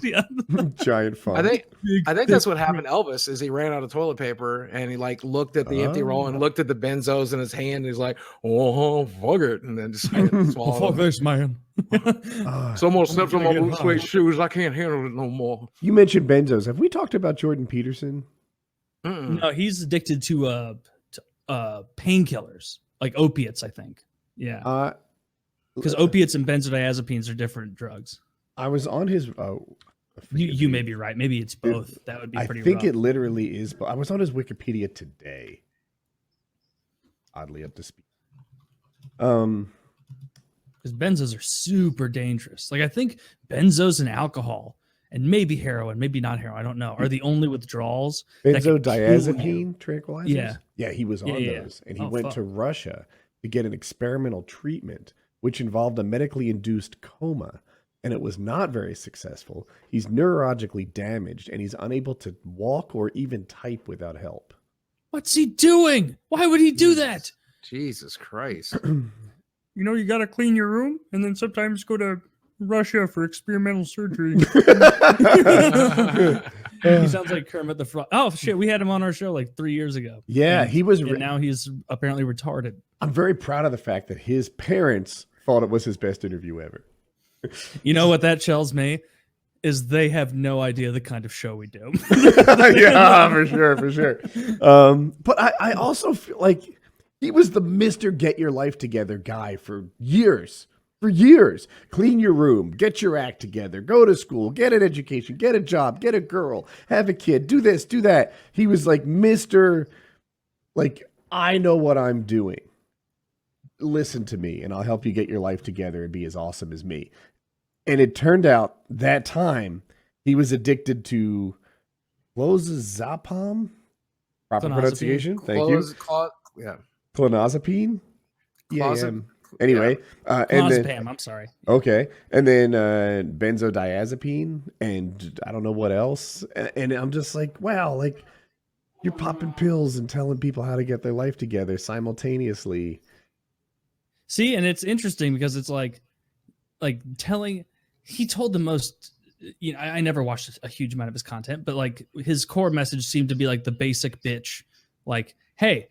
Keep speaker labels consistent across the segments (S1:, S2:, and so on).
S1: Yeah.
S2: Giant font.
S3: I think that's what happened to Elvis is he ran out of toilet paper and he like looked at the empty roll and looked at the benzos in his hand. And he's like, oh, fuck it. And then just swallowed
S1: Fuck this, man.
S3: Someone stepped on my blue suede shoes. I can't handle it no more.
S2: You mentioned benzos. Have we talked about Jordan Peterson?
S1: No, he's addicted to painkillers, like opiates, I think. Yeah. Because opiates and benzodiazepines are different drugs.
S2: I was on his...
S1: You may be right. Maybe it's both. That would be pretty rough.
S2: I think it literally is. But I was on his Wikipedia today. Oddly up to speed.
S1: Because benzos are super dangerous. Like I think benzos and alcohol and maybe heroin, maybe not heroin, I don't know, are the only withdrawals.
S2: Benzodiazepine tranquilizers?
S1: Yeah.
S2: Yeah, he was on those. And he went to Russia to get an experimental treatment, which involved a medically induced coma. And it was not very successful. He's neurologically damaged and he's unable to walk or even type without help.
S1: What's he doing? Why would he do that?
S3: Jesus Christ.
S1: You know, you got to clean your room and then sometimes go to Russia for experimental surgery. He sounds like Kermit the Frog. Oh, shit. We had him on our show like 3 years ago.
S2: Yeah, he was.
S1: And now he's apparently retarded.
S2: I'm very proud of the fact that his parents thought it was his best interview ever.
S1: You know what that tells me is they have no idea the kind of show we do.
S2: Yeah, for sure. But I also feel like he was the Mr. Get Your Life Together guy for years. Clean your room, get your act together, go to school, get an education, get a job, get a girl, have a kid, do this, do that. He was like Mr. Like, I know what I'm doing. Listen to me and I'll help you get your life together and be as awesome as me. And it turned out that time he was addicted to clozapam. Proper pronunciation. Thank you. Clonazepam. Yeah. Anyway, and then,
S1: I'm sorry.
S2: Okay, and then benzodiazepine, and I don't know what else. And I'm just like, wow, like you're popping pills and telling people how to get their life together simultaneously.
S1: See, and it's interesting because it's like telling. He told the most. You know, I never watched a huge amount of his content, but like his core message seemed to be like the basic bitch, like, hey,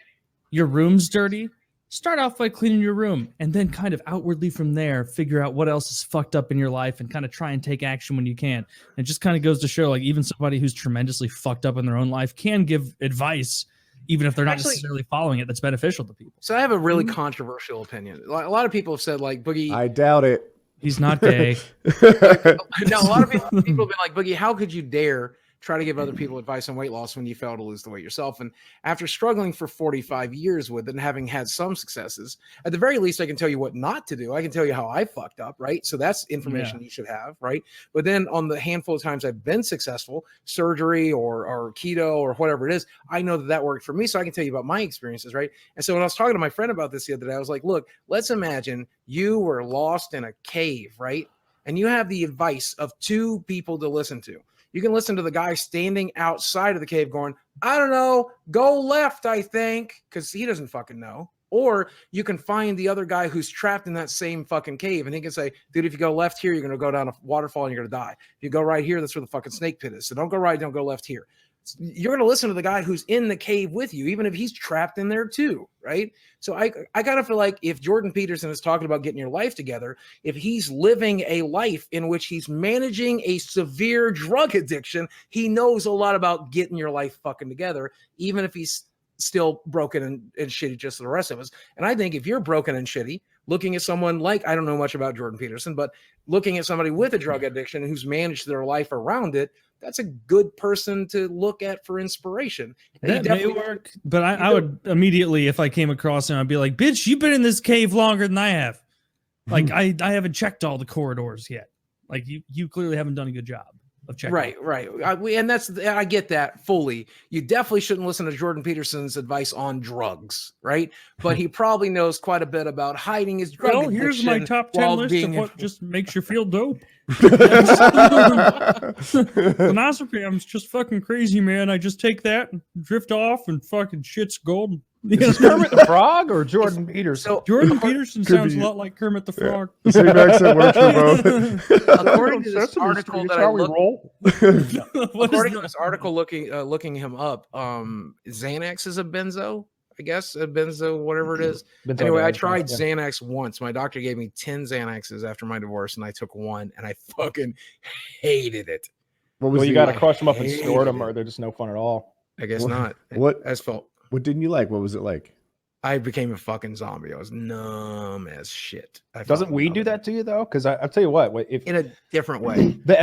S1: your room's dirty. Start off by cleaning your room and then kind of outwardly from there, figure out what else is fucked up in your life and kind of try and take action when you can. And it just kind of goes to show like even somebody who's tremendously fucked up in their own life can give advice, even if they're not necessarily following it, that's beneficial to people.
S3: So I have a really controversial opinion. A lot of people have said like, Boogie.
S2: I doubt it.
S1: He's not gay.
S3: No, a lot of people have been like, Boogie, how could you dare try to give other people advice on weight loss when you fail to lose the weight yourself? And after struggling for 45 years with it and having had some successes, at the very least, I can tell you what not to do. I can tell you how I fucked up, right? So that's information you should have, right? But then on the handful of times I've been successful, surgery or keto or whatever it is, I know that worked for me. So I can tell you about my experiences, right? And so when I was talking to my friend about this the other day, I was like, look, let's imagine you were lost in a cave, right? And you have the advice of two people to listen to. You can listen to the guy standing outside of the cave going, I don't know, go left, I think, because he doesn't fucking know. Or you can find the other guy who's trapped in that same fucking cave, and he can say, dude, if you go left here, you're going to go down a waterfall and you're going to die. If you go right here, that's where the fucking snake pit is. So don't go right, don't go left here. You're going to listen to the guy who's in the cave with you, even if he's trapped in there too, right? So I kind of feel like if Jordan Peterson is talking about getting your life together, if he's living a life in which he's managing a severe drug addiction, he knows a lot about getting your life fucking together, even if he's still broken and shitty just like the rest of us. And I think if you're broken and shitty, looking at someone like, I don't know much about Jordan Peterson, but looking at somebody with a drug addiction who's managed their life around it, that's a good person to look at for inspiration.
S1: That may work, but I would immediately, if I came across him, I'd be like, bitch, you've been in this cave longer than I have. Like, I haven't checked all the corridors yet. Like, you clearly haven't done a good job of checking.
S3: Right. And I get that fully. You definitely shouldn't listen to Jordan Peterson's advice on drugs, right? But he probably knows quite a bit about hiding his drug addiction.
S1: Here's my top 10 list of what just makes you feel dope. Clonazepam's just fucking crazy, man. I just take that and drift off and fucking shit's gold. Yeah.
S4: Is this Kermit the Frog or Jordan Peterson?
S3: So
S1: Jordan Peterson
S2: could
S1: sounds
S2: be-
S1: a lot like Kermit the Frog.
S2: The same accent works for both.
S3: according to this article that I looked,
S4: roll.
S1: What is
S3: according to
S1: that?
S3: this article, looking him up, Xanax is a benzo. I guess a benzo, whatever it is. Anyway, I tried Xanax once. My doctor gave me 10 Xanaxes after my divorce, and I took one, and I fucking hated it.
S2: What was
S4: Well, you
S2: the-
S4: got to crush them up and
S3: hated
S4: snort them,
S3: it.
S4: or they're just no fun at all.
S3: I guess
S2: What-
S3: not.
S2: what-
S3: As felt.
S2: What didn't you like? What was it like?
S3: I became a fucking zombie. I was numb as shit.
S4: Doesn't weed do that to you though? Because I'll tell you what, if
S3: in a different way.
S4: the